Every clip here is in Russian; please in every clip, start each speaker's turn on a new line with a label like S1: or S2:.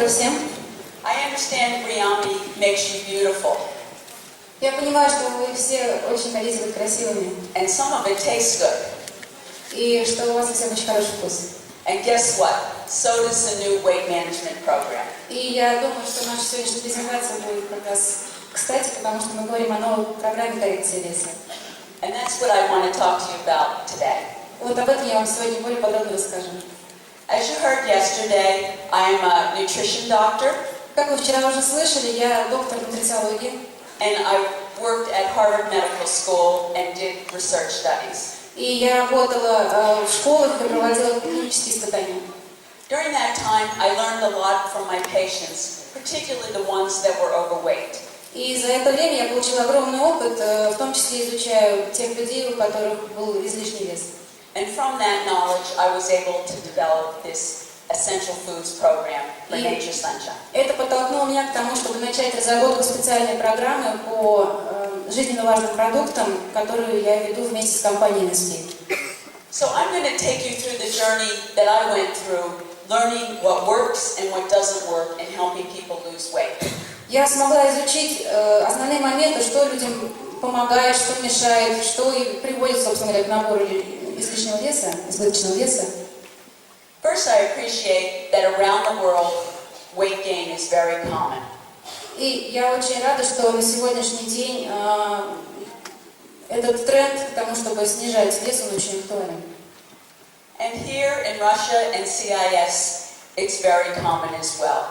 S1: всем.
S2: I understand Briami makes you beautiful.
S1: Я понимаю, что вы все очень хотите быть красивыми.
S2: And some of it tastes good.
S1: И что у вас у всех очень хороший вкус.
S2: And guess what? So does the new weight management program.
S1: И я думаю, что наша сегодняшняя презентация будет как раз кстати, потому что мы говорим о новой программе коррекции веса.
S2: And that's what I want to talk to you about today.
S1: Вот об этом я вам сегодня более подробно расскажу.
S2: As you heard yesterday, I am a nutrition doctor.
S1: Как вы вчера уже слышали, я доктор нутрициологии.
S2: And I worked at Harvard Medical School and did research studies.
S1: И я работала в школах и проводила клинические испытания.
S2: During that time, I learned a lot from my patients, particularly the ones that were overweight.
S1: И за это время я получила огромный опыт, в том числе изучаю тех людей, у которых был излишний вес.
S2: And from that knowledge, I was able to develop this Essential Foods program for Nature Sunshine.
S1: Это подтолкнуло меня к тому, чтобы начать разработку специальной программы по жизненно важным продуктам, которую я веду вместе с компанией Nestle.
S2: So I'm going to take you through the journey that I went through, learning what works and what doesn't work and helping people lose weight.
S1: Я смогла изучить основные моменты, что людям помогает, что мешает, что и приводит, собственно говоря, к набору излишнего веса, избыточного веса.
S2: First, I appreciate that around the world, weight gain is very common.
S1: И я очень рада, что на сегодняшний день этот тренд к тому, чтобы снижать вес, он очень актуален.
S2: And here in Russia and CIS, it's very common as well.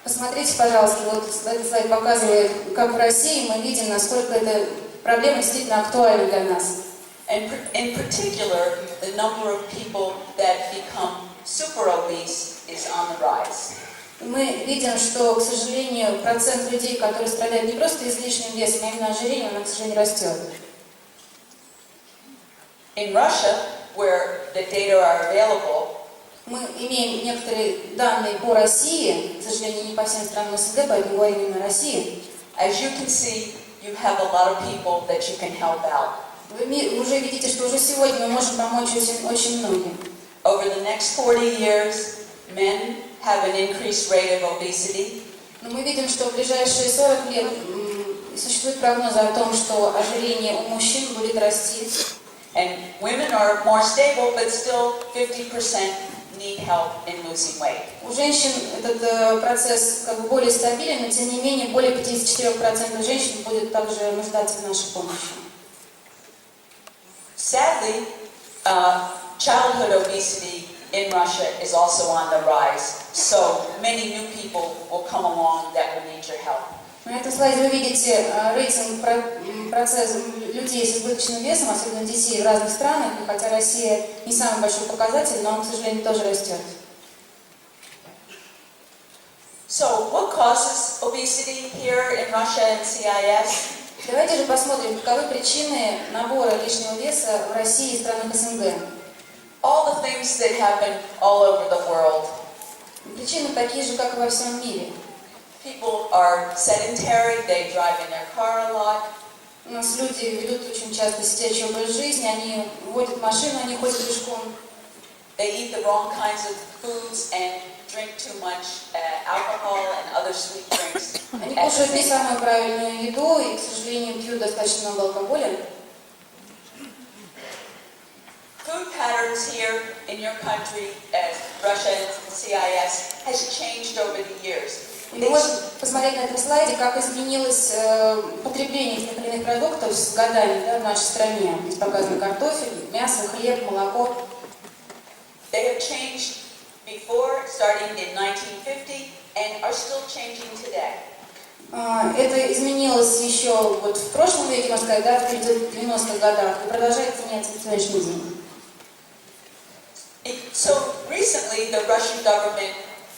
S1: Посмотрите, пожалуйста, вот этот слайд показывает, как в России мы видим, насколько эта проблема действительно актуальна для нас.
S2: And in particular, the number of people that become super obese is on the rise.
S1: Мы видим, что, к сожалению, процент людей, которые страдают не просто излишним весом, а именно ожирением, он, к сожалению, растет.
S2: In Russia, where the data are available,
S1: мы имеем некоторые данные по России, к сожалению, не по всем странам СНГ, поэтому говорим именно о России.
S2: As you can see, you have a lot of people that you can help out.
S1: Вы уже видите, что уже сегодня мы можем помочь очень многим.
S2: Over the next 40 years, men have an increased rate of obesity.
S1: Но мы видим, что в ближайшие 40 лет существует прогноз о том, что ожирение у мужчин будет расти.
S2: And women are more stable, but still 50% need help in losing weight.
S1: У женщин этот процесс как бы более стабилен, но тем не менее более 54% женщин будет также нуждаться в нашей помощи.
S2: Sadly, childhood obesity in Russia is also on the rise. So many new people will come along that will need your help.
S1: На этом слайде вы видите рейтинг процесса людей с избыточным весом, особенно детей в разных странах, и хотя Россия не самый большой показатель, но он, к сожалению, тоже растет.
S2: So, what causes obesity here in Russia and CIS?
S1: Давайте же посмотрим, каковы причины набора лишнего веса в России и странах СНГ.
S2: All the things that happen all over the world.
S1: Причины такие же, как и во всем мире.
S2: People are sedentary, they drive in their car a lot.
S1: У нас люди ведут очень часто сидячий образ жизни, они водят машину, они ходят пешком.
S2: They eat the wrong kinds of foods and drink too much alcohol and other sweet drinks.
S1: Они кушают не самую правильную еду и, к сожалению, пьют достаточно много алкоголя.
S2: Food patterns here in your country, as Russia and CIS, has changed over the years.
S1: Мы можем посмотреть на этом слайде, как изменилось потребление тех или иных продуктов с годами, да, в нашей стране. Здесь показан картофель, мясо, хлеб, молоко.
S2: They have changed before, starting in 1950, and are still changing today.
S1: Это изменилось еще вот в прошлом веке, можно сказать, да, в 90-х годах, и продолжает меняться в сегодняшний день.
S2: So recently, the Russian government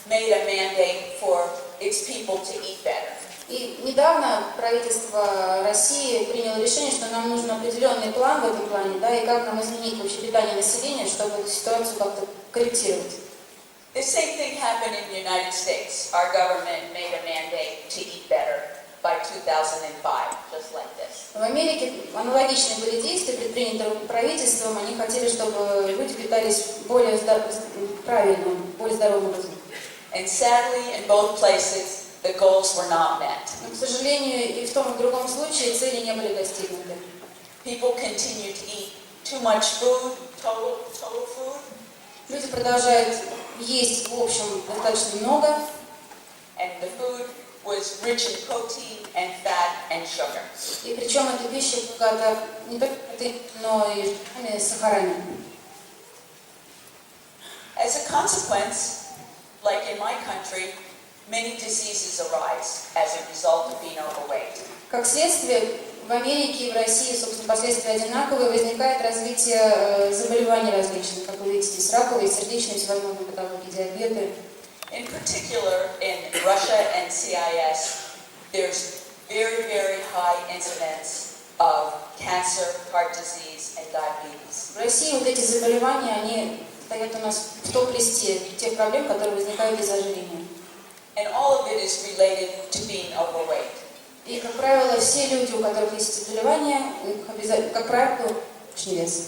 S2: made a mandate for its people to eat better.
S1: И недавно правительство России приняло решение, что нам нужен определенный план в этом плане, да, и как нам изменить вообще питание населения, чтобы эту ситуацию как-то корректировать.
S2: The same thing happened in the United States. Our government made a mandate to eat better by 2005, just like this.
S1: В Америке аналогичные были действия, предприняты правительством. Они хотели, чтобы люди питались более правильным, более здоровым образом.
S2: And sadly, in both places, the goals were not met.
S1: Но, к сожалению, и в том, и в другом случае цели не были достигнуты.
S2: People continue to eat too much food, total food,
S1: Люди продолжают есть, в общем, достаточно много,
S2: and the food was rich in protein and fat and sugar.
S1: и причем эта пища богата не только протеином, но и жирами, сахарами.
S2: As a consequence, like in my country, many diseases arise as a result of being overweight.
S1: Как следствие, в Америке и в России, собственно, последствия одинаковые, возникает развитие заболеваний различных, как вы видите, здесь раковые, сердечные, всевозможные патологии, диабеты.
S2: In particular, in Russia and CIS, there's very, very high incidence of cancer, heart disease, and diabetes.
S1: В России вот эти заболевания, они стоят у нас в топ-листе тех проблем, которые возникают из-за ожирения.
S2: And all of it is related to being overweight.
S1: И, как правило, все люди, у которых есть заболевания, как правило, лишний вес.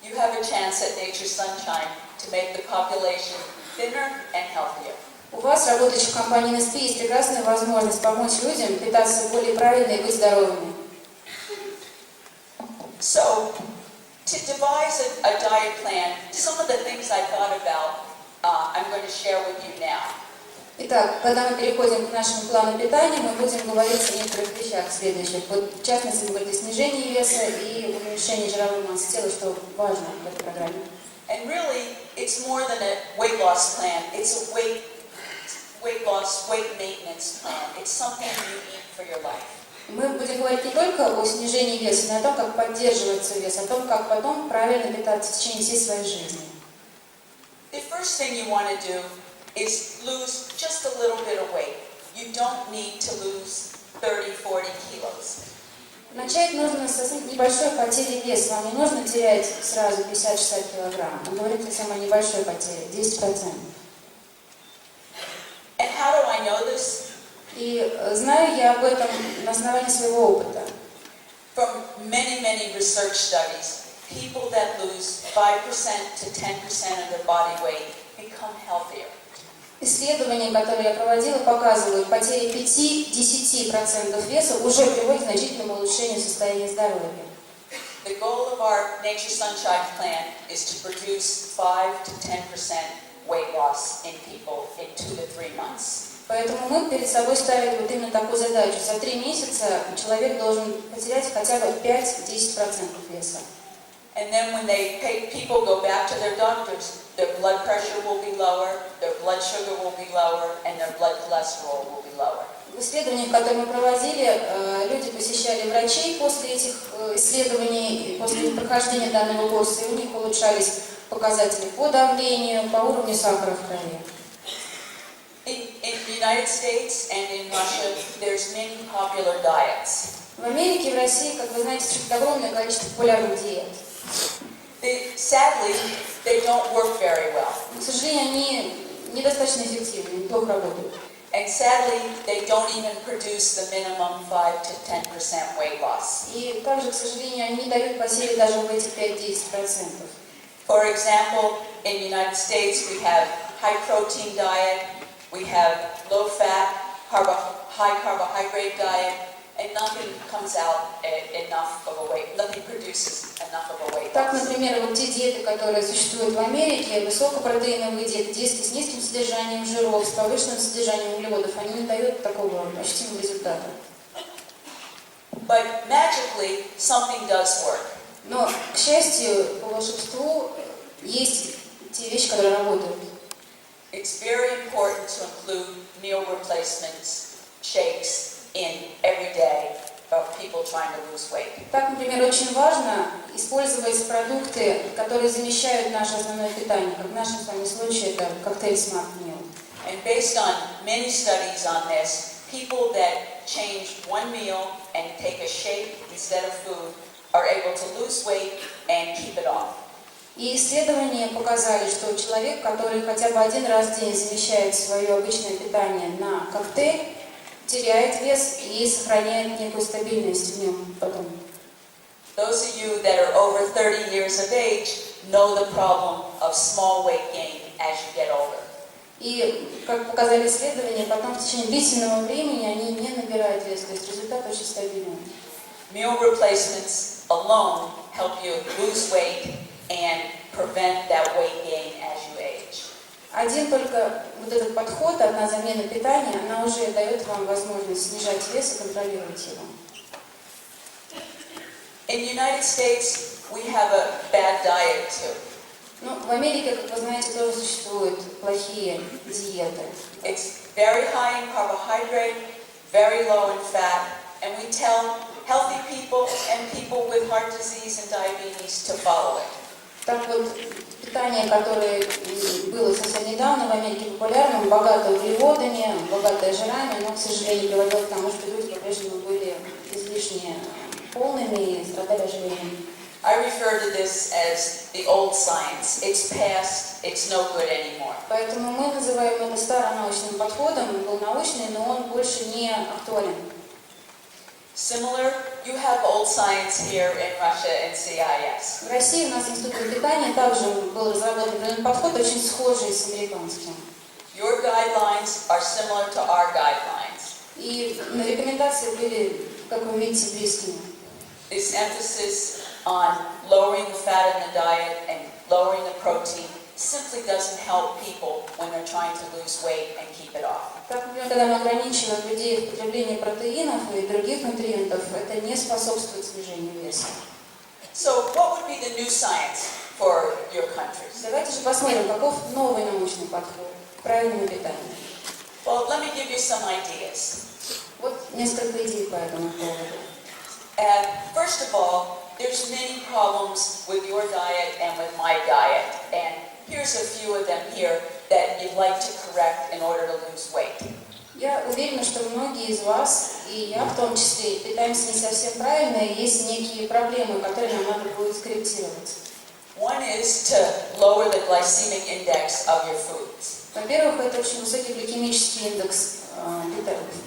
S2: You have a chance at Nature's Sunshine to make the population thinner and healthier.
S1: У вас, работающих в компании НСП, есть прекрасная возможность помочь людям питаться более правильно и быть здоровыми.
S2: So, to devise a diet plan, some of the things I thought about, I'm going to share with you now.
S1: Итак, когда мы переходим к нашему плану питания, мы будем говорить о некоторых вещах следующих. Вот, в частности, мы говорим о снижении веса и уменьшении жировой массы тела, что важно в этой программе.
S2: And really, it's more than a weight loss plan. It's a weight loss, weight maintenance plan. It's something you eat for your life.
S1: Мы будем говорить не только о снижении веса, но и о том, как поддерживать свой вес, о том, как потом правильно питаться в течение всей своей жизни.
S2: The first thing you want to do is lose just a little bit of weight. You don't need to lose 30-40 kilos.
S1: Начать нужно с небольшой потери веса. Вам не нужно терять сразу 50-60 килограмм. Он говорит о самой небольшой потере, 10%.
S2: And how do I know this?
S1: И знаю я об этом на основании своего опыта.
S2: From many, many research studies, people that lose 5% to 10% of their body weight become healthier.
S1: Исследования, которые я проводила, показывают, потери 5-10% веса уже приводит к значительному улучшению состояния здоровья.
S2: The goal of our Nature Sunshine Plan is to produce 5 to 10% weight loss in people in 2 to 3 months.
S1: Поэтому мы перед собой ставили вот именно такую задачу. За 3 месяца человек должен потерять хотя бы 5-10% веса.
S2: And then when people go back to their doctors, their blood pressure will be lower, their blood sugar will be lower, and their blood cholesterol will be lower.
S1: В исследованиях, которые мы проводили, люди посещали врачей после этих исследований, после прохождения данного курса, и у них улучшались показатели по давлению, по уровню сахара в крови.
S2: In the United States and in Russia, there's many popular diets.
S1: В Америке и в России, как вы знаете, существует огромное количество популярных диет.
S2: Sadly, they don't work very well.
S1: Но, к сожалению, они недостаточно эффективны, неплохо работают.
S2: And sadly, they don't even produce the minimum 5 to 10% weight loss.
S1: И также, к сожалению, они не дают потери даже в эти 5-10%.
S2: For example, in the United States, we have high protein diet, we have low fat, high carbohydrate diet, and nothing comes out enough of a weight, nothing produces enough of a weight
S1: Так,
S2: loss.
S1: например, вот те диеты, которые существуют в Америке, высокопротеиновые диеты, диеты с низким содержанием жиров, с повышенным содержанием углеводов, они не дают такого ощутимого результата.
S2: But magically, something does work.
S1: Но, к счастью, по волшебству, есть те вещи, которые работают.
S2: It's very important to include meal replacements, shakes, in every day of people trying to lose weight.
S1: Так, например, очень важно использовать продукты, которые замещают наше основное питание, как в нашем с вами случае это коктейль Smart Meal.
S2: And based on many studies on this, people that change one meal and take a shake instead of food are able to lose weight and keep it off.
S1: И исследования показали, что человек, который хотя бы один раз в день замещает свое обычное питание на коктейль, теряет вес и сохраняет некую стабильность в нем потом.
S2: Those of you that are over 30 years of age know the problem of small weight gain as you get older.
S1: И, как показали исследования, потом в течение длительного времени они не набирают вес, то есть результат очень стабильный.
S2: Meal replacements alone help you lose weight and prevent that weight gain as you age.
S1: Один только вот этот подход, одна замена питания, она уже дает вам возможность снижать вес и контролировать его.
S2: In the United States, we have a bad diet too.
S1: Ну, в Америке, как вы знаете, тоже существуют плохие диеты.
S2: It's very high in carbohydrate, very low in fat, and we tell healthy people and people with heart disease and diabetes to follow it.
S1: Так вот, питание, которое было совсем недавно в Америке популярным, богато углеводами, богатое жирами, но, к сожалению, приводило к тому, что люди по-прежнему были излишне полными и страдали ожирением.
S2: I refer to this as the old science. It's past, it's no good anymore.
S1: Поэтому мы называем это старонаучным подходом, он был научный, но он больше не актуален.
S2: Similar, you have old science here in Russia and CIS.
S1: В России у нас институт питания также был разработан этот подход, очень схожий с американским.
S2: Your guidelines are similar to our guidelines.
S1: И рекомендации были, как вы видите, близкими.
S2: This emphasis on lowering the fat in the diet and lowering the protein simply doesn't help people when they're trying to lose weight and keep it off.
S1: Так, например, когда мы ограничиваем людей в потреблении протеинов и других нутриентов, это не способствует снижению веса.
S2: So what would be the new science for your countries?
S1: Давайте же посмотрим, каков новый научный подход к правильному питанию.
S2: Well, let me give you some ideas.
S1: Вот несколько идей по этому поводу.
S2: First of all, there's many problems with your diet and with my diet, and here's a few of them here that you'd like to correct in order to lose weight.
S1: Я уверена, что многие из вас, и я в том числе, питаемся не совсем правильно, и есть некие проблемы, которые нам надо будет скорректировать.
S2: One is to lower the glycemic index of your foods.
S1: Во-первых, это очень высокий гликемический индекс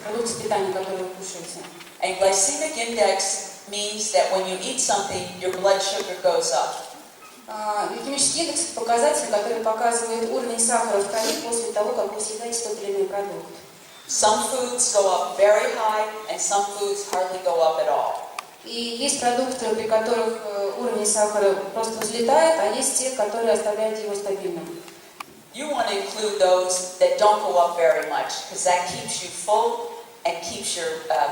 S1: продуктов питания, которые вы кушаете.
S2: And glycemic index means that when you eat something, your blood sugar goes up.
S1: Гликемический индекс – показатель, который показывает уровень сахара в крови после того, как вы съедаете тот или иной продукт.
S2: Some foods go up very high, and some foods hardly go up at all.
S1: И есть продукты, при которых уровень сахара просто взлетает, а есть те, которые оставляют его стабильным.
S2: You want to include those that don't go up very much, because that keeps you full and keeps your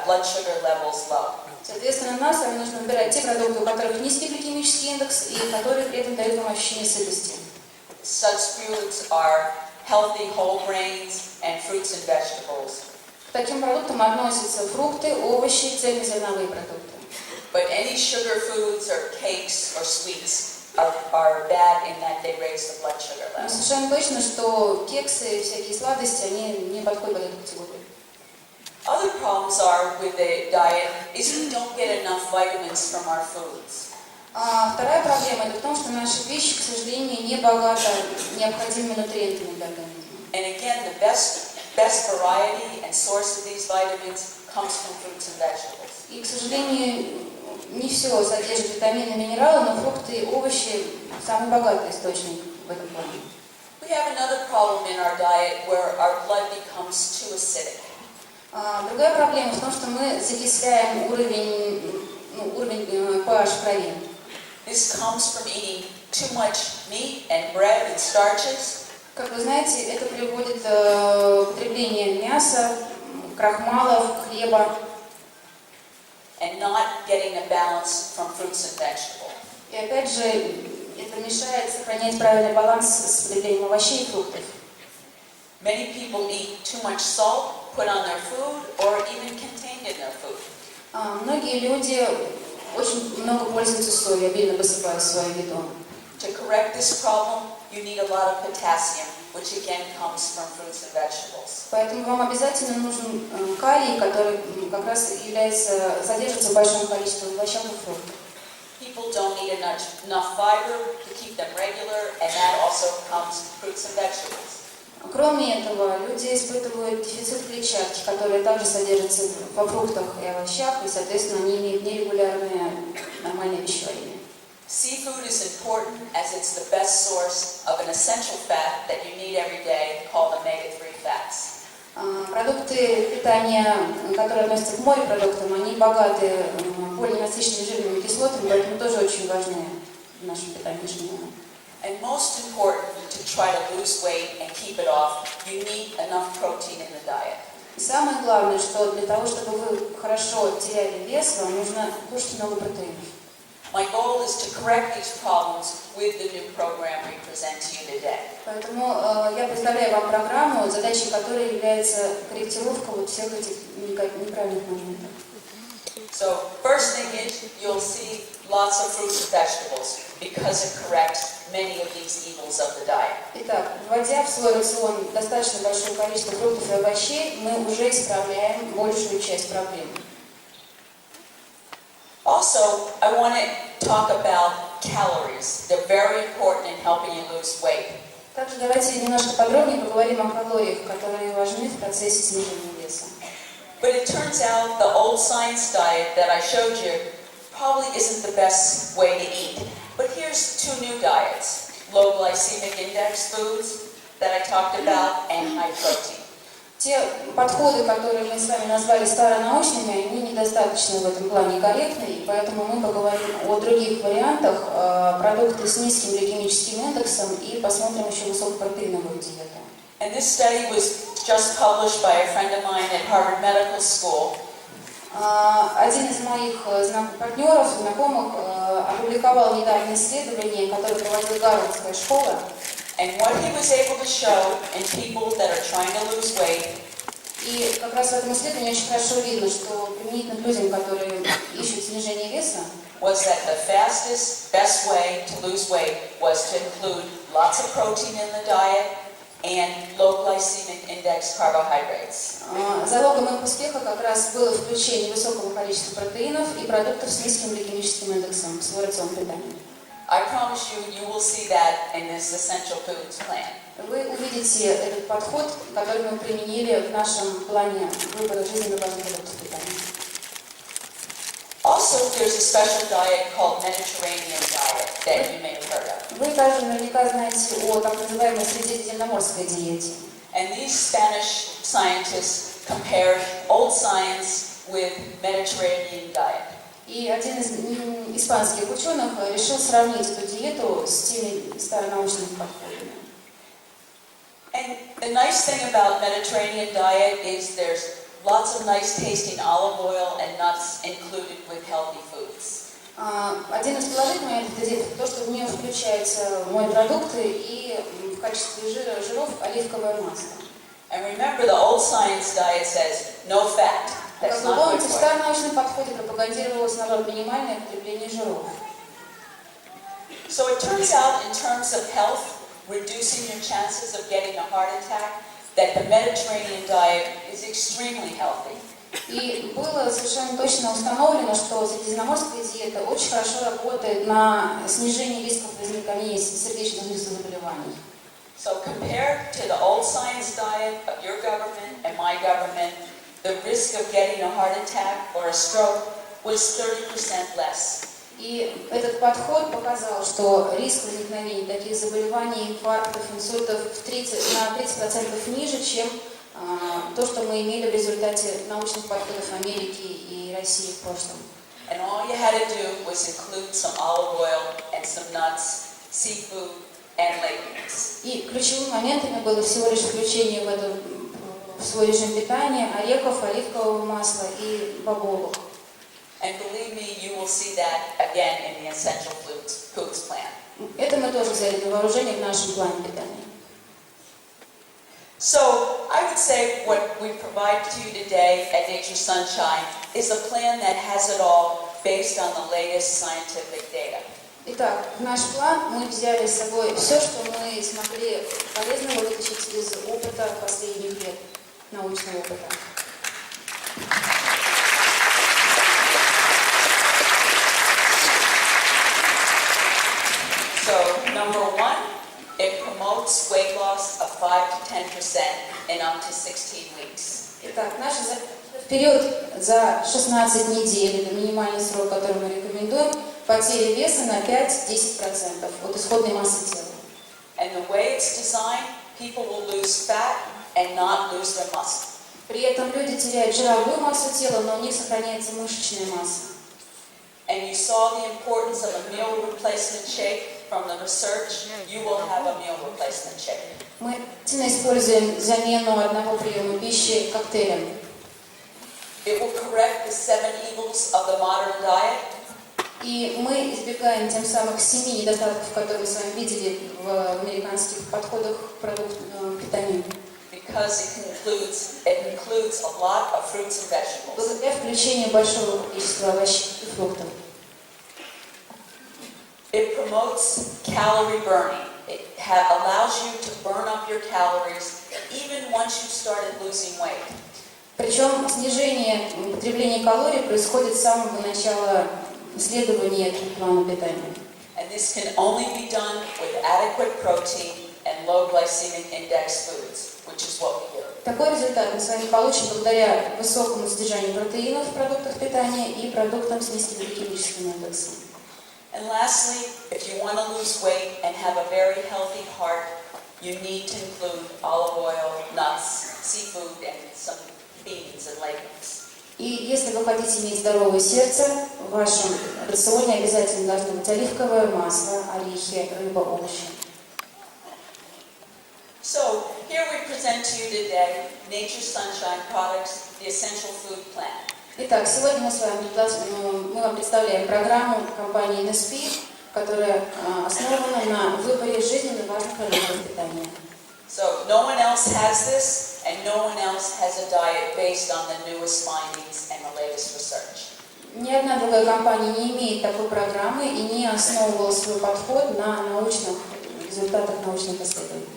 S2: blood sugar levels low.
S1: Соответственно, нам с вами нужно выбирать те продукты, у которых низкий гликемический индекс и которые при этом дают вам ощущение сытости.
S2: Such foods are healthy whole grains and fruits and vegetables.
S1: К таким продуктам относятся фрукты, овощи, цельнозерновые продукты.
S2: But any sugar foods or cakes or sweets are bad in that they raise the blood sugar
S1: Но
S2: level.
S1: совершенно точно, что кексы и всякие сладости, они не подходят под эту категорию.
S2: Other problems are with the diet is we don't get enough vitamins from our foods.
S1: Вторая проблема – это в том, что наша пища, к сожалению, не богата необходимыми нутриентами для организма.
S2: And again, the best variety and source of these vitamins comes from fruits and vegetables.
S1: И, к сожалению, не все содержит витамины и минералы, но фрукты и овощи – самый богатый источник в этом плане.
S2: We have another problem in our diet where our blood becomes too acidic.
S1: Другая проблема в том, что мы закисляем уровень pH в крови.
S2: This comes from eating too much meat and bread and starches.
S1: Как вы знаете, это приводит к употреблению мяса, крахмалов, хлеба.
S2: And not getting a balance from fruits and vegetables.
S1: И опять же, это мешает сохранять правильный баланс с потреблением овощей и фруктов.
S2: Many people eat too much salt put on their food or even contained in their food.
S1: Многие люди очень много пользуются солью, обильно посыпают в свою еду.
S2: To correct this problem, you need a lot of potassium, which again comes from fruits and vegetables.
S1: Поэтому вам обязательно нужен калий, который как раз содержится в большом количестве в овощах и фруктах.
S2: People don't eat enough fiber to keep them regular, and that also comes from fruits and vegetables.
S1: Кроме этого, люди испытывают дефицит клетчатки, которая также содержится во фруктах и овощах, и, соответственно, они имеют нерегулярное нормальное пищеварение.
S2: Seafood is is important as it's the best source of an essential fat that you need every day called omega-3 fats.
S1: Продукты питания, которые относятся к морепродуктам, они богаты полиненасыщенными жирными кислотами, поэтому тоже очень важны в нашем питании ежедневном.
S2: And most important, to try to lose weight and keep it off, you need enough protein in the diet.
S1: И самое главное, что для того, чтобы вы хорошо теряли вес, вам нужно кушать много протеинов.
S2: My goal is to correct these problems with the new program we present to you today.
S1: Поэтому я представляю вам программу, задачей которой является корректировка вот всех этих неправильных моментов.
S2: So first thing is you'll see lots of fruits and vegetables because it corrects many of these evils of the diet.
S1: Итак, вводя в свой рацион достаточно большое количество фруктов и овощей, мы уже исправляем большую часть проблем.
S2: Also, I want to talk about calories. They're very important in helping you lose weight.
S1: Также давайте немножко подробнее поговорим о калориях, которые важны в процессе снижения веса.
S2: But it turns out the old science diet that I showed you probably isn't the best way to eat. But here's two new diets. Low glycemic index foods that I talked about and high protein.
S1: Те подходы, которые мы с вами назвали старонаучными, они недостаточно в этом плане корректны, и поэтому мы поговорим о других вариантах, продукты с низким гликемическим индексом, и посмотрим еще высокопротеиновую диету.
S2: And this study was just published by a friend of mine at Harvard Medical School.
S1: Один из моих партнеров, знакомых, опубликовал недавнее исследование, которое проводила Гарвардская школа.
S2: And what he was able to show in people that are trying to lose weight,
S1: И как раз в этом исследовании очень хорошо видно, что применительно к людям, которые ищут снижение веса,
S2: was that the fastest, best way to lose weight was to include lots of protein in the diet and low glycemic index carbohydrates.
S1: залогом их успеха как раз было включение высокого количества протеинов и продуктов с низким гликемическим индексом в свой рацион питания.
S2: I promise you, you will see that in this essential foods plan.
S1: Вы увидите этот подход, который мы применили в нашем плане выбора жизненно важных продуктов питания.
S2: Also, there's a special diet called Mediterranean diet that you may have heard of.
S1: Вы также наверняка знаете о так называемой средиземноморской диете.
S2: And these Spanish scientists compared old science with Mediterranean diet.
S1: И один из испанских ученых решил сравнить эту диету с теми старонаучными подходами.
S2: And the nice thing about Mediterranean diet is there's lots of nice tasting olive oil and nuts included with healthy foods.
S1: Один из положительных этой диеты то, что в нее включаются морепродукты и в качестве жиров оливковое масло.
S2: And remember, the old science diet says no fat.
S1: Как вы помните, в старонаучном подходе пропагандировалось, наоборот, минимальное потребление жиров.
S2: So it turns out, in terms of health, reducing your chances of getting a heart attack, that the Mediterranean diet is extremely healthy.
S1: И было совершенно точно установлено, что средиземноморская диета очень хорошо работает на снижение рисков возникновения сердечно-сосудистых заболеваний.
S2: So compared to the old science diet of your government and my government, the risk of getting a heart attack or a stroke was 30% less.
S1: И этот подход показал, что риск возникновения таких заболеваний, инфарктов, инсультов на 30% ниже, чем то, что мы имели в результате научных подходов Америки и России в прошлом.
S2: And all you had to do was include some olive oil and some nuts, seafood, and legumes.
S1: И ключевыми моментами было всего лишь включение в свой режим питания орехов, оливкового масла и бобовых.
S2: And believe me, you will see that again in the essential foods plan.
S1: Это мы тоже взяли на вооружение в нашем плане питания.
S2: So I would say what we provide to you today at Nature Sunshine is a plan that has it all based on the latest scientific data.
S1: Итак, в наш план мы взяли с собой все, что мы смогли полезного вытащить из опыта последних лет, научного опыта.
S2: So, number one, it promotes weight loss of 5 to 10% in up to 16 weeks.
S1: Итак, в период за 16 недель, это минимальный срок, который мы рекомендуем, потери веса на 5-10% от исходной массы тела.
S2: And the way it's designed, people will lose fat and not lose their muscle.
S1: При этом люди теряют жировую массу тела, но у них сохраняется мышечная масса.
S2: And you saw the importance of a meal replacement shake from the research. You will have a meal replacement shake.
S1: Мы активно используем замену одного приема пищи коктейлем.
S2: It will correct the 7 evils of the modern diet.
S1: И мы избегаем тем самых 7 недостатков, которые вы с вами видели в американских подходах к продуктам питания.
S2: Because it includes a lot of fruits and vegetables.
S1: Благодаря включению большого количества овощей и фруктов.
S2: It promotes calorie burning. It allows you to burn up your calories even once you've started losing weight.
S1: Причем снижение потребления калорий происходит с самого начала исследования плана питания.
S2: And this can only be done with adequate protein and low glycemic index foods, which is what we do.
S1: Такой результат мы с вами получим благодаря высокому содержанию протеинов в продуктах питания и продуктам с низким гликемическим индексом.
S2: And lastly, if you want to lose weight and have a very healthy heart, you need to include olive oil, nuts, seafood, and some beans and legumes.
S1: И если вы хотите иметь здоровое сердце, в вашем рационе обязательно должно быть оливковое масло, орехи, рыба, овощи.
S2: So, here we present to you today Nature's Sunshine Products, the Essential Food Plan.
S1: Итак, сегодня мы с вами вам представляем программу компании NSP, которая основана на выборе жизненно важных продуктов питания.
S2: So, no one else has this, and no one else has a diet based on the newest findings and the latest research.
S1: Ни одна другая компания не имеет такой программы и не основывала свой подход на научных результатах научных исследований.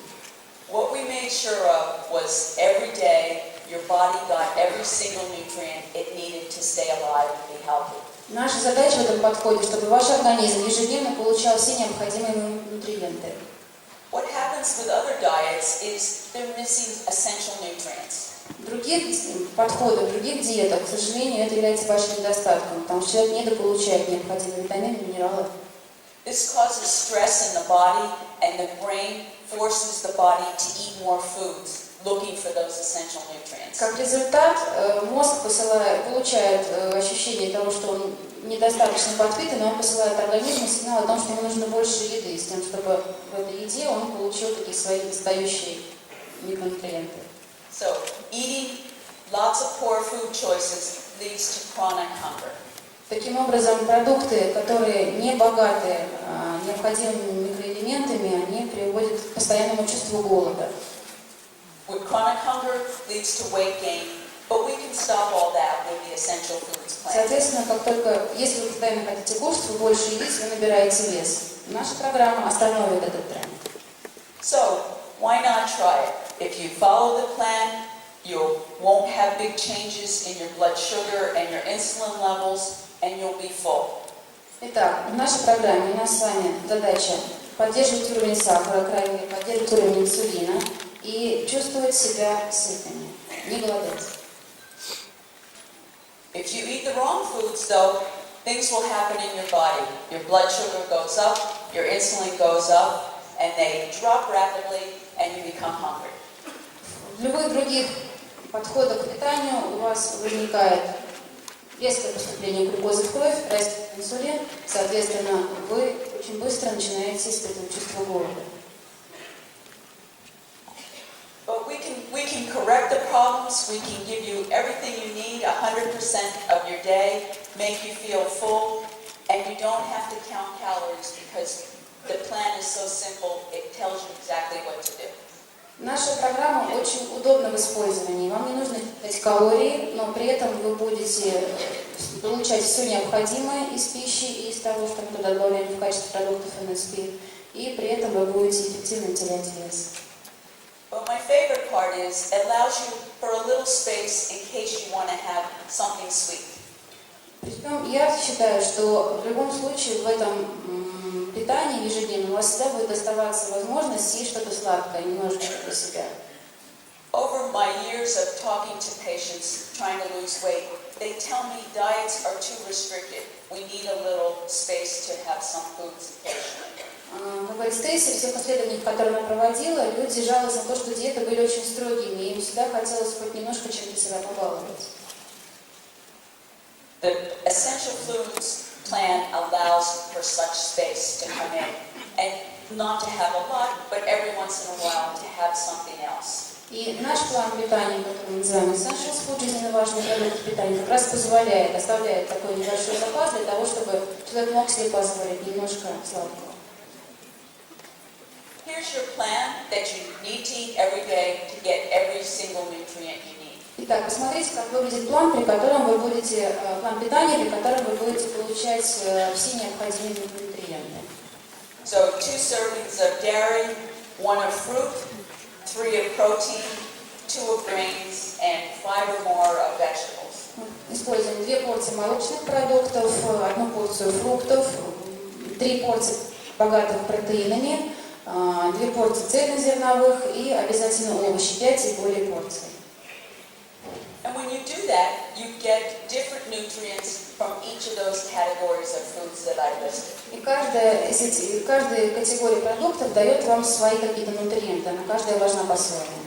S2: What we made sure of was every day your body got every single nutrient it needed to stay alive and be healthy.
S1: Наша задача в этом подходе, чтобы ваш организм ежедневно получал все необходимые нутриенты.
S2: What happens with other diets is they're missing essential nutrients.
S1: В других подходах, в других диетах, к сожалению, это является большим недостатком, потому что человек недополучает необходимые витамины и минералы.
S2: This causes stress in the body, and the brain forces the body to eat more foods, looking for those essential nutrients.
S1: Как результат, мозг получает ощущение того, что он недостаточно подпитан, и он посылает организму сигнал о том, что ему нужно больше еды, с тем, чтобы в этой еде он получил такие свои недостающие микронутриенты.
S2: So, eating lots of poor food choices leads to chronic hunger.
S1: Таким образом, продукты, которые не богаты необходимыми микроэлементами, они приводят к постоянному чувству голода.
S2: With chronic hunger leads to weight gain, but we can stop all that with the essential foods plan.
S1: Соответственно, как только, если вы постоянно хотите кушать, вы больше едите, вы набираете вес. Наша программа остановит этот тренд.
S2: So, why not try it? If you follow the plan, you won't have big changes in your blood sugar and your insulin levels, and you'll be full.
S1: Итак, в нашей программе у нас с вами задача поддерживать уровень сахара крови, поддерживать уровень инсулина и чувствовать себя сытыми, не голодать.
S2: If you eat the wrong foods, though, things will happen in your body. Your blood sugar goes up, your insulin goes up, and they drop rapidly, and you become hungry.
S1: В любых других подходах к питанию у вас возникает резкое поступление глюкозы в кровь, растет инсулин, соответственно, вы очень быстро начинаете испытывать чувство голода.
S2: But we can correct the problems, we can give you everything you need 100% of your day, make you feel full, and you don't have to count calories because the plan is so simple, it tells you exactly what to do.
S1: Наша программа очень удобна в использовании. Вам не нужно считать калории, но при этом вы будете получать все необходимое из пищи и из того, что мы туда добавляем в качестве продуктов NSP, и при этом вы будете эффективно терять вес.
S2: But my favorite part is it allows you for a little space in case you want to have something sweet.
S1: Причем я считаю, что в любом случае в этом питании ежедневно у вас всегда будет оставаться возможность съесть что-то сладкое, немножечко для себя.
S2: Over my years of talking to patients trying to lose weight, they tell me diets are too restricted. We need a little space to have some foods occasionally.
S1: Как говорит Стейси, в тех исследованиях, которые она проводила, люди жаловались на то, что диеты были очень строгими, и им всегда хотелось хоть немножко чем-то себя побаловать.
S2: The essential foods plan allows for such space to come in, and not to have a lot, but every once in a while to have something else.
S1: И наш план питания, который мы называем Essentials Food, жизненно важные продукты питания, как раз позволяет, оставляет такой небольшой запас для того, чтобы человек мог себе позволить немножко сладкого.
S2: Here's your plan that you need to eat every day to get every single nutrient you need.
S1: Итак, посмотрите, как выглядит план, при котором вы будете, план питания, при котором вы будете получать все необходимые нутриенты.
S2: So 2 servings of dairy, 1 of fruit, 3 of protein, 2 of grains, and 5 or more of vegetables.
S1: Используем 2 порции молочных продуктов, 1 порцию фруктов, 3 порции богатых протеинами, 2 порции цельнозерновых и обязательно овощи, 5 и более порций.
S2: And when you do that, you get different nutrients from each of those categories of foods that I listed.
S1: И каждая категория продуктов дает вам свои какие-то нутриенты, она каждая важна по-своему.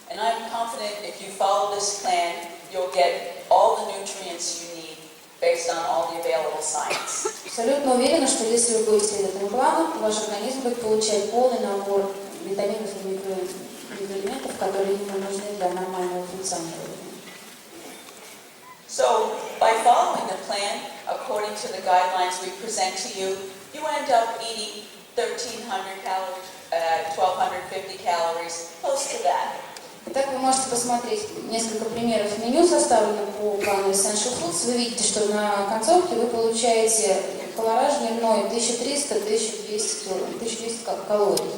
S2: And I'm confident if you follow this plan, you'll get all the nutrients you need based on all the available science.
S1: Абсолютно уверена, что если вы будете следовать этому плану, ваш организм будет получать полный набор витаминов и микроэлементов, которые ему нужны для нормального функционирования.
S2: So, by following the plan, according to the guidelines we present to you, you end up eating 1,300 calories, 1,250 calories, close to that.
S1: Итак, вы можете посмотреть несколько примеров меню, составленных по плану Essential Foods. Вы видите, что на концовке вы получаете колораж дневной 1300-1200 калорий.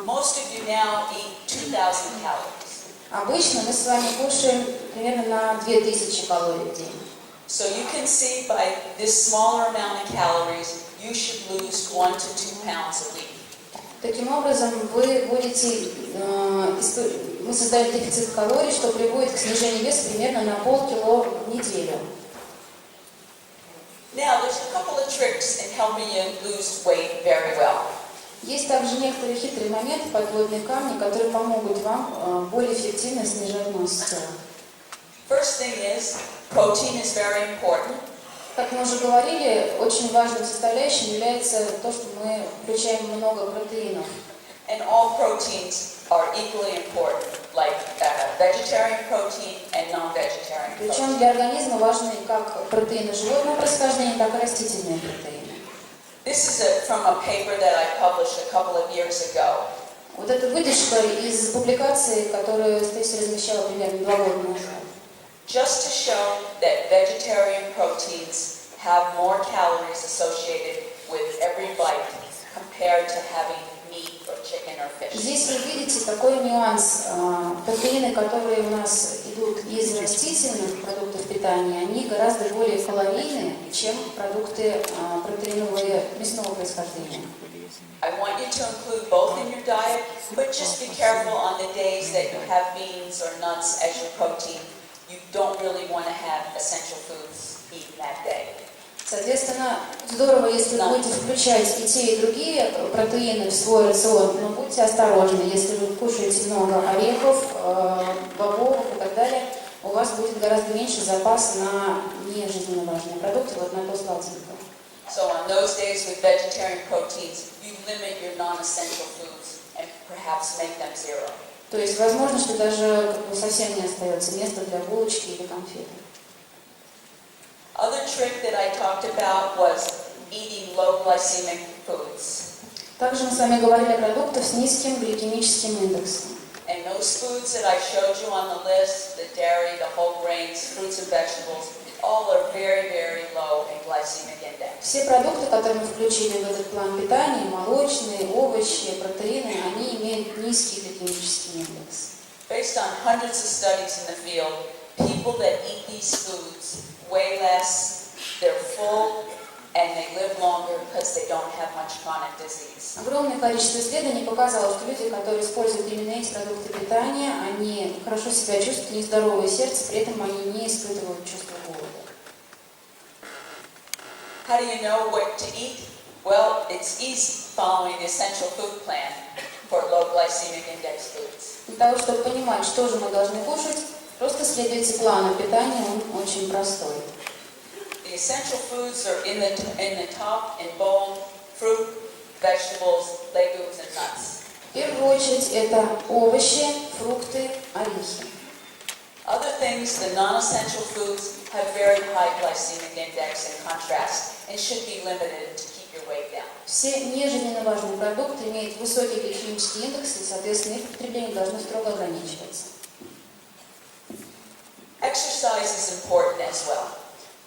S2: Most of you now eat 2,000 calories.
S1: Обычно мы с вами кушаем примерно на 2000 калорий в день.
S2: So you can see by this smaller amount of calories, you should lose 1 to 2 pounds a week.
S1: Таким образом, вы будете, мы создаем дефицит калорий, что приводит к снижению веса примерно на полкило в неделю.
S2: Now, there's a couple of tricks in helping you lose weight very well.
S1: Есть также некоторые хитрые моменты, подводные камни, которые помогут вам более эффективно снижать массу тела.
S2: First thing is, protein is very important.
S1: Как мы уже говорили, очень важной составляющей является то, что мы включаем много протеинов.
S2: And all proteins are equally important, like vegetarian protein and non-vegetarian protein.
S1: Причем для организма важны как протеины животного происхождения, так и растительные протеины.
S2: This is from a paper that I published a couple of years ago.
S1: Вот эта выдержка из публикации, которую Стейси размещала примерно 2 года назад.
S2: Just to show that vegetarian proteins have more calories associated with every bite compared to having meat or chicken or fish.
S1: Здесь вы видите такой нюанс. Протеины, которые у нас идут из растительных продуктов питания, они гораздо более калорийны, чем продукты протеиновые мясного происхождения.
S2: I want you to include both in your diet, but just be careful on the days that you have beans or nuts as your protein. You don't really want to have essential foods eaten that day.
S1: Соответственно, здорово, если вы будете включать и те, и другие протеины в свой рацион, но будьте осторожны, если вы кушаете много орехов, бобовых и так далее, у вас будет гораздо меньше запаса на нежизненно важные продукты, вот на то сладенькое.
S2: So on those days with vegetarian proteins, you limit your non-essential foods and perhaps make them 0.
S1: То есть возможно, что даже совсем не остается места для булочки или конфеты.
S2: Other trick that I talked about was eating low glycemic foods.
S1: Также мы с вами говорили о продуктах с низким гликемическим индексом.
S2: And those foods that I showed you on the list, the dairy, the whole grains, fruits and vegetables, all are very, very low in glycemic index.
S1: Все продукты, которые мы включили в этот план питания, молочные, овощи, протеины, они имеют низкий гликемический индекс.
S2: Based on hundreds of studies in the field, people that eat these foods weigh less, they're full, and they live longer because they don't have much chronic disease.
S1: Огромное количество исследований показало, что люди, которые используют именно эти продукты питания, они хорошо себя чувствуют, у них здоровое сердце, при этом они не испытывают чувство голода.
S2: How do you know what to eat? Well, it's easy following the essential food plan for low glycemic index foods.
S1: Для того, чтобы понимать, что же мы должны кушать, просто следуйте плану питания, он очень простой.
S2: The essential foods are in the top in bold: fruit, vegetables, legumes, and nuts.
S1: В первую очередь это овощи, фрукты, орехи.
S2: Other things, the non-essential foods, have very high glycemic index in contrast and should be limited to keep your weight down.
S1: Все нежизненно важные продукты имеют высокий гликемический индекс, и, соответственно, их потребление должно строго ограничиваться.
S2: Exercise is important as well.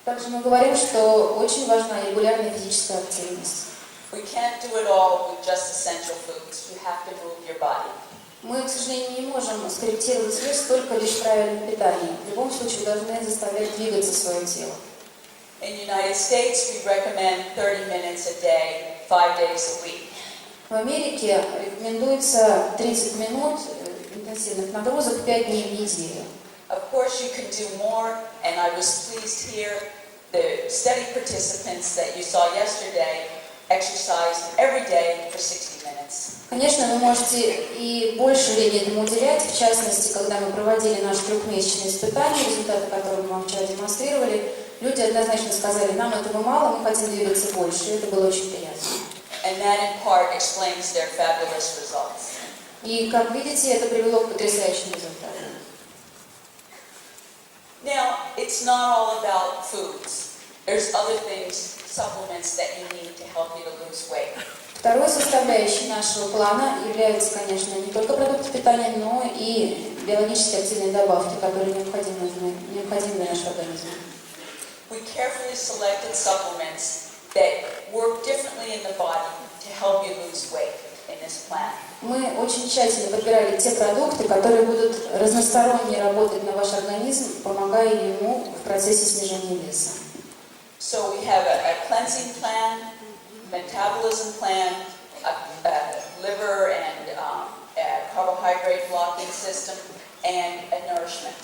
S1: Также мы говорим, что очень важна регулярная физическая активность.
S2: We can't do it all with just essential foods. You have to move your body.
S1: Мы, к сожалению, не можем скорректировать вес только лишь правильным питанием. В любом случае, должны заставлять двигаться свое тело.
S2: In the United States, we recommend 30 minutes a day, 5 days a week.
S1: В Америке рекомендуется 30 минут интенсивных нагрузок 5 дней в неделю.
S2: Of course, you can do more, and I was pleased here. The study participants that you saw yesterday exercised every day for 60 minutes.
S1: Конечно, вы можете и больше времени этому уделять. В частности, когда мы проводили наше трехмесячное испытание, результаты которого мы вам вчера демонстрировали, люди однозначно сказали, нам этого мало, мы хотим двигаться больше. И это было очень приятно.
S2: And that in part explains their fabulous results.
S1: И, как видите, это привело к потрясающим результатам.
S2: Now, it's not all about foods. There's other things, supplements that you need to help you to lose weight.
S1: Второй составляющей нашего плана являются, конечно, не только продукты питания, но и биологически активные добавки, которые необходимы для нашего организма.
S2: We carefully selected supplements that work differently in the body to help you lose weight in this plan.
S1: Мы очень тщательно подбирали те продукты, которые будут разносторонне работать на ваш организм, помогая ему в процессе снижения веса.
S2: So we have a cleansing plan, metabolism plan, a liver and a carbohydrate blocking system, and a nourishment.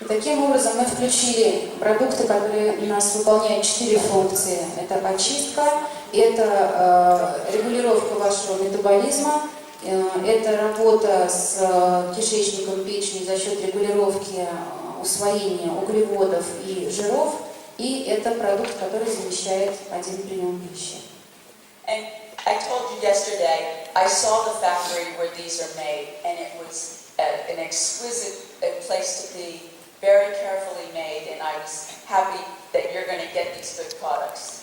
S1: И таким образом мы включили продукты, которые у нас выполняют 4 функции. Это очистка, это регулировка вашего метаболизма, это работа с кишечником, печенью за счет регулировки усвоения углеводов и жиров, и это продукт, который замещает один прием пищи.
S2: And I told you yesterday, I saw the factory where these are made, and it was an exquisite place to be, very carefully made, and I was happy that you're going to get these good products.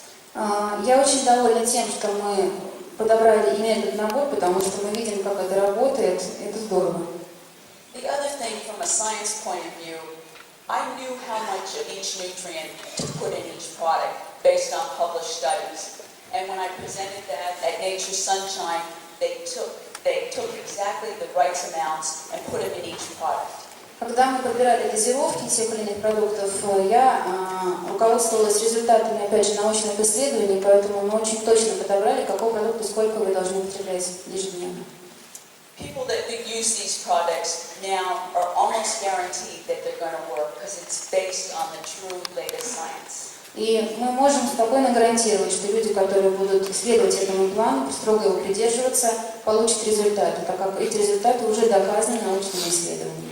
S1: Я очень довольна тем, что мы подобрали именно этот набор, потому что мы видим, как это работает. Это здорово.
S2: The other thing, from a science point of view, I knew how much of each nutrient to put in each product based on published studies. And when I presented that at Nature Sunshine, they took exactly the right amounts and put them in each product.
S1: Когда мы подбирали дозировки тех или иных продуктов, я руководствовалась результатами, опять же, научных исследований, поэтому мы очень точно подобрали, какой продукт и сколько вы должны употреблять ежедневно.
S2: People that use these products now are almost guaranteed that they're going to work because it's based on the true latest science.
S1: И мы можем спокойно гарантировать, что люди, которые будут следовать этому плану, строго его придерживаться, получат результаты, так как эти результаты уже доказаны научными исследованиями.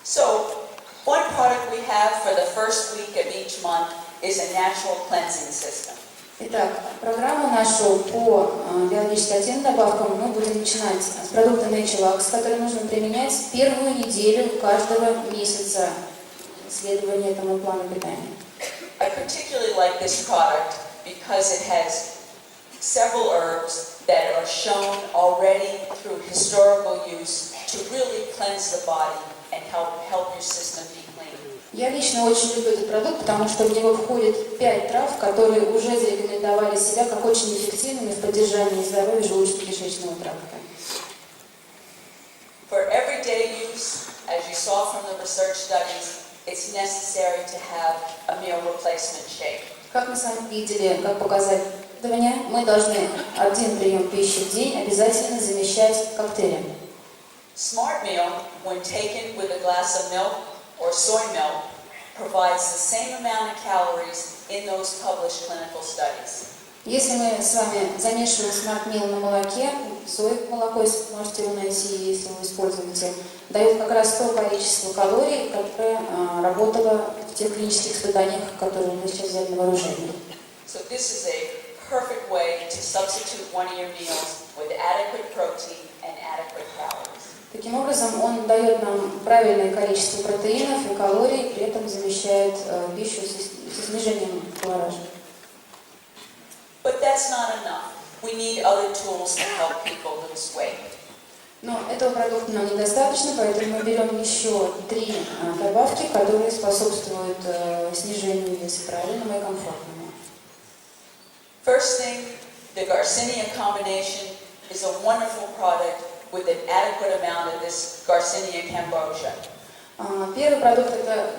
S2: So, one product we have for the first week of each month is a natural cleansing system.
S1: Итак, программу нашу по биологически активным добавкам мы будем начинать с продукта Naturelax, который нужно применять первую неделю каждого месяца следования этому плану питания.
S2: I particularly like this product because it has several herbs that are shown already through historical use to really cleanse the body and help your system be clean.
S1: Я лично очень люблю этот продукт, потому что в него входит 5 трав, которые уже зарекомендовали себя как очень эффективными в поддержании здоровья желудочно-кишечного тракта.
S2: For everyday use, as you saw from the research studies, it's necessary to have a meal replacement shake.
S1: Как мы с вами видели, как показали исследования, мы должны один прием пищи в день обязательно замещать коктейлем.
S2: Smart meal, when taken with a glass of milk or soy milk, provides the same amount of calories in those published clinical studies.
S1: Если мы с вами замешиваем смарт-мил на молоке, соевое молоко, можете его найти, если вы используете, дает как раз то количество калорий, которое работало в тех клинических испытаниях, которые мы сейчас взяли на вооружение.
S2: So this is a perfect way to substitute one of your meals with adequate protein and adequate calories.
S1: Таким образом, он дает нам правильное количество протеинов и калорий, при этом замещает пищу со снижением калоража.
S2: But that's not enough. We need other tools to help people lose weight.
S1: Но этого продукта нам недостаточно, поэтому мы берем еще 3 добавки, которые способствуют снижению веса правильному и комфортному.
S2: First thing, the Garcinia combination is a wonderful product with an adequate amount of this Garcinia cambogia.
S1: Первый продукт – это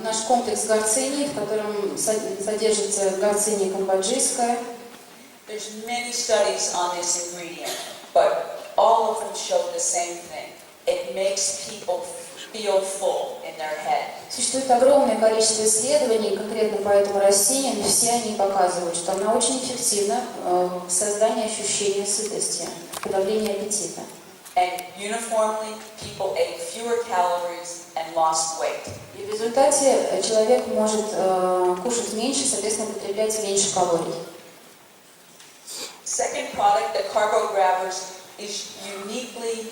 S1: наш комплекс гарцинии, в котором содержится гарциния камбоджийская.
S2: There's many studies on this ingredient, but all of them show the same thing. It makes people feel full in their head.
S1: Существует огромное количество исследований конкретно по этому растению, но все они показывают, что она очень эффективна в создании ощущения сытости, в подавлении аппетита.
S2: And uniformly, people ate fewer calories and lost weight.
S1: И в результате человек может кушать меньше, соответственно, потреблять меньше калорий.
S2: Second product, the Carbo Grabbers, is uniquely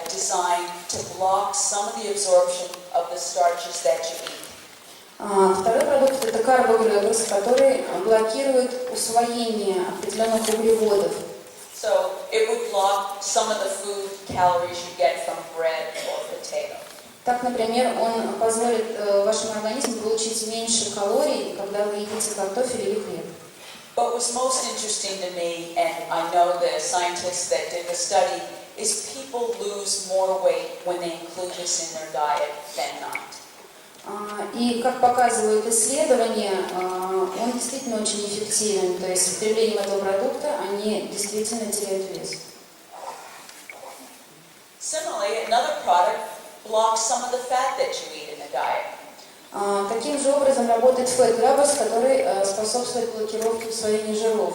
S2: designed to block some of the absorption of the starches that you eat.
S1: Второй продукт – это карбогреберс, который блокирует усвоение определенных углеводов.
S2: So it would block some of the food calories you get from bread or potato.
S1: Так, например, он позволит вашему организму получить меньше калорий, когда вы едите картофель или хлеб.
S2: But what's most interesting to me, and I know the scientists that did the study, is people lose more weight when they include this in their diet than not.
S1: И, как показывают исследования, он действительно очень эффективен. То есть с потреблением этого продукта они действительно теряют вес.
S2: Similarly, another product blocks some of the fat that you eat in a diet.
S1: Таким же образом работает Fat Grabbers, который способствует блокировке усвоения жиров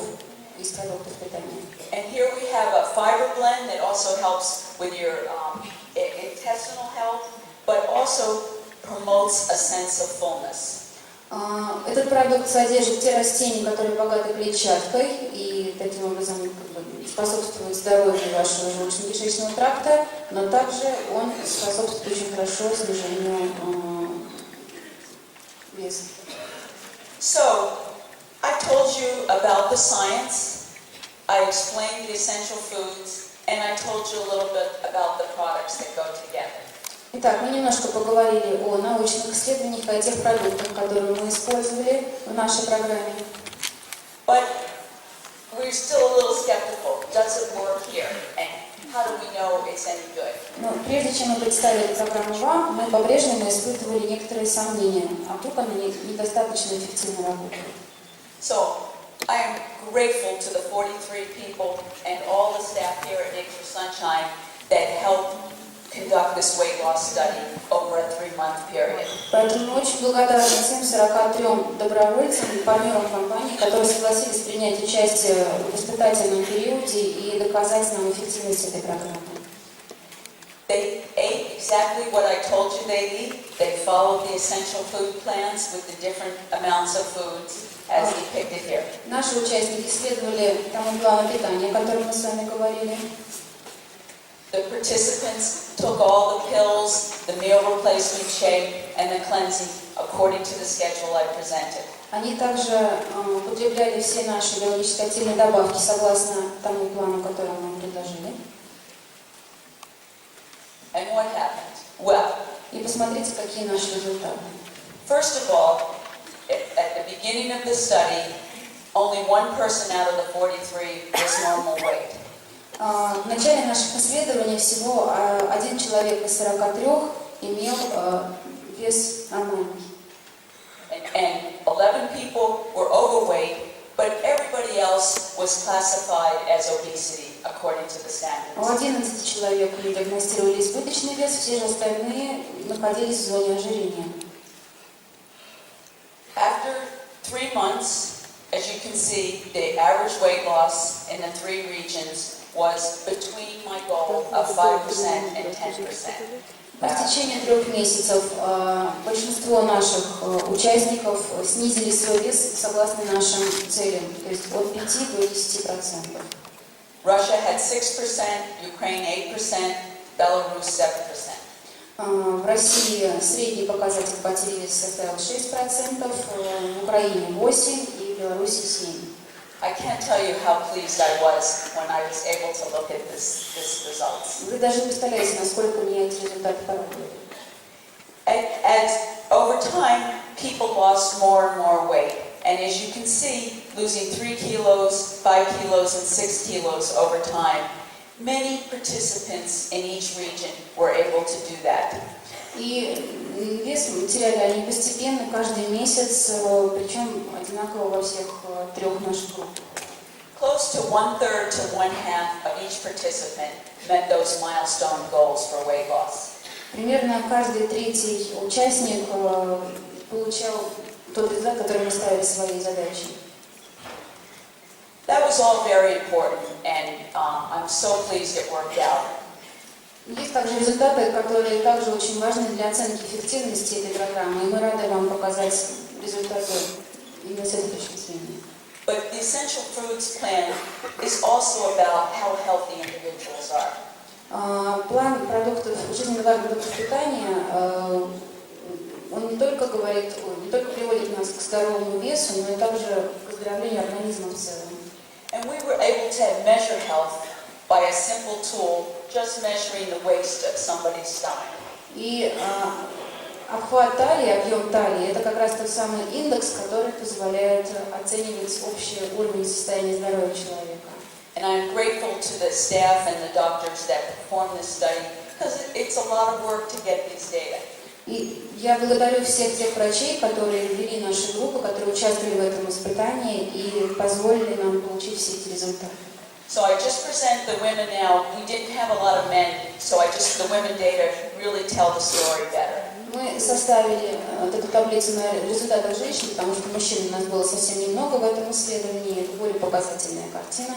S1: из продуктов питания.
S2: And here we have a fiber blend that also helps with your intestinal health, but also promotes a sense of fullness.
S1: Этот продукт содержит те растения, которые богаты клетчаткой и таким образом способствует здоровью вашего желудочно-кишечного тракта, но также он способствует очень хорошо снижению веса.
S2: So, I told you about the science, I explained the essential foods, and I told you a little bit about the products that go together.
S1: Итак, мы немножко поговорили о научных исследованиях, о тех продуктах, которые мы использовали в нашей программе.
S2: But we're still a little skeptical. Does it work here? And how do we know it's any good?
S1: Но прежде чем мы представили программу вам, мы по-прежнему испытывали некоторые сомнения, а вдруг она недостаточно эффективно работает.
S2: So, I am grateful to the 43 people and all the staff here at Nature Sunshine that helped conduct this weight loss study over a 3-month period.
S1: Поэтому мы очень благодарны всем 43 добровольцам и партнерам компании, которые согласились принять участие в испытательном периоде и доказать нам эффективность этой программы.
S2: They ate exactly what I told you they'd eat. They followed the essential food plans with the different amounts of foods as depicted here.
S1: Наши участники исследовали тому плану питания, о котором мы с вами говорили.
S2: The participants took all the pills, the meal replacement shake, and the cleansing according to the schedule I presented.
S1: Они также употребляли все наши биологически активные добавки согласно тому плану, который мы предложили.
S2: And what happened? Well,
S1: И посмотрите, какие наши результаты.
S2: first of all, at the beginning of the study, only one person out of the 43 was normal weight.
S1: В начале наших исследований всего один человек из 43 имел вес нормальный.
S2: and 11 people were overweight, but everybody else was classified as obesity according to the standards.
S1: У 11 человек диагностировали избыточный вес, все же остальные находились в зоне ожирения.
S2: After 3 months, as you can see, the average weight loss in the 3 regions was between my goal of 5% and 10%.
S1: По течение 3 месяцев большинство наших участников снизили свой вес согласно нашим целям, то есть от 5 до 10%.
S2: Russia had 6%, Ukraine 8%, Belarus 7%.
S1: В России средний показатель потери веса составил 6%, в Украине 8% и в Беларуси 7%.
S2: I can't tell you how pleased I was when I was able to look at this results.
S1: Вы даже не представляете, насколько меня эти результаты порадовали.
S2: As over time, people lost more and more weight. And as you can see, losing 3 kilos, 5 kilos, and 6 kilos over time, many participants in each region were able to do that.
S1: И вес теряли они постепенно, каждый месяц, причем одинаково во всех 3 наших группах.
S2: Close to 1/3 to 1/2 of each participant met those milestone goals for weight loss.
S1: Примерно каждый 3-й участник получал тот результат, который мы ставили своей задачей.
S2: That was all very important, and I'm so pleased it worked out.
S1: Есть также результаты, которые также очень важны для оценки эффективности этой программы, и мы рады вам показать результаты именно с этой точки зрения.
S2: But the Essential Foods Plan is also about how healthy individuals are.
S1: План продуктов, жизненных продуктов питания, он не только приводит нас к здоровому весу, но и также к оздоровлению организма в целом.
S2: And we were able to measure health by a simple tool, just measuring the waist of somebody's stomach.
S1: И обхват талии, объем талии, это как раз тот самый индекс, который позволяет оценивать общий уровень состояния здоровья человека.
S2: And I'm grateful to the staff and the doctors that performed this study, because it's a lot of work to get these data.
S1: И я благодарю всех тех врачей, которые ввели наши группы, которые участвовали в этом испытании и позволили нам получить все эти результаты.
S2: So I just present the women now. We didn't have a lot of men, so the women data really tell the story better.
S1: Мы составили эту таблицу на результатах женщин, потому что мужчин у нас было совсем немного в этом исследовании. Это более показательная картина.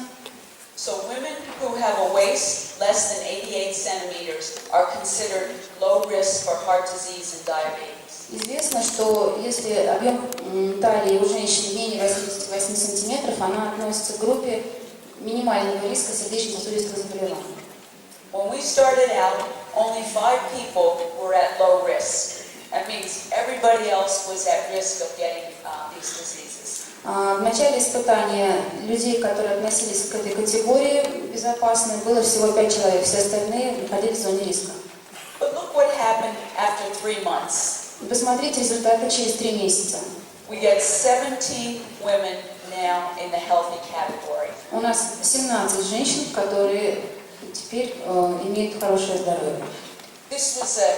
S2: So women who have a waist less than 88 centimeters are considered low risk for heart disease and diabetes.
S1: Известно, что если объем талии у женщин менее 88 сантиметров, она относится к группе минимального риска сердечно-сосудистых заболеваний.
S2: When we started out, only 5 people were at low risk. That means everybody else was at risk of getting these diseases.
S1: В начале испытания людей, которые относились к этой категории безопасной, было всего 5 человек, все остальные находились в зоне риска.
S2: But look what happened after 3 months.
S1: Посмотрите результаты через 3 месяца.
S2: We get 17 women now in the healthy category.
S1: У нас 17 женщин, которые теперь имеют хорошее здоровье.
S2: This was a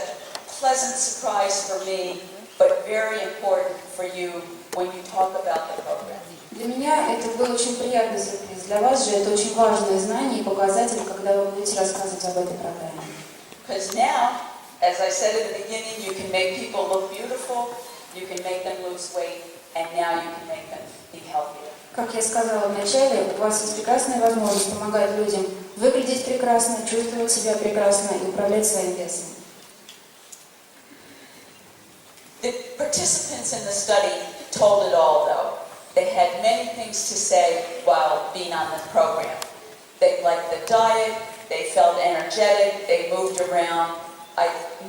S2: pleasant surprise for me, but very important for you when you talk about the program.
S1: Для меня это был очень приятный сюрприз. Для вас же это очень важное знание и показатель, когда вы будете рассказывать об этой программе.
S2: Because now, as I said at the beginning, you can make people look beautiful, you can make them lose weight, and now you can make them be healthier.
S1: Как я сказала в начале, у вас есть прекрасная возможность помогать людям выглядеть прекрасно, чувствовать себя прекрасно и управлять своим весом.
S2: The participants in the study told it all, though. They had many things to say while being on the program. They liked the diet, they felt energetic, they moved around.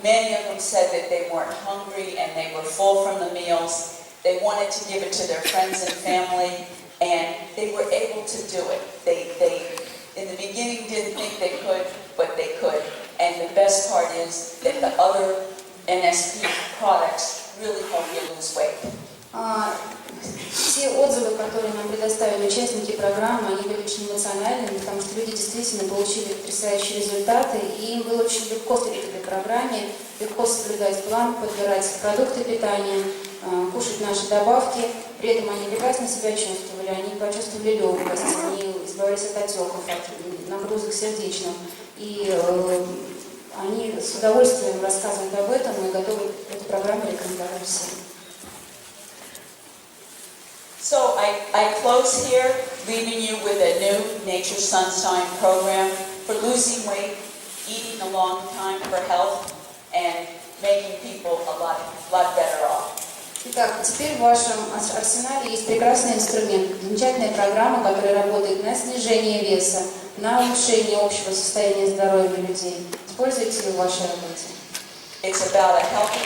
S2: Many of them said that they weren't hungry and they were full from the meals. They wanted to give it to their friends and family, and they were able to do it. They in the beginning didn't think they could, but they could. And the best part is that the other NSP products really help you lose weight.
S1: Все отзывы, которые нам предоставили участники программы, они были очень эмоциональными, потому что люди действительно получили потрясающие результаты, и им было очень легко следовать этой программе, легко соблюдать план, подбирать продукты питания. кушать наши добавки. При этом они прекрасно себя чувствовали, они почувствовали легкость, они избавились от отеков, от нагрузок сердечных. И они с удовольствием рассказывают об этом и готовы эту программу рекомендовать всем.
S2: So I close here, leaving you with a new Nature Sunshine program for losing weight, eating a long time for health, and making people a lot better off.
S1: Итак, теперь в вашем арсенале есть прекрасный инструмент, замечательная программа, которая работает на снижение веса, на улучшение общего состояния здоровья людей. Используйте ее в вашей работе.
S2: It's about a healthy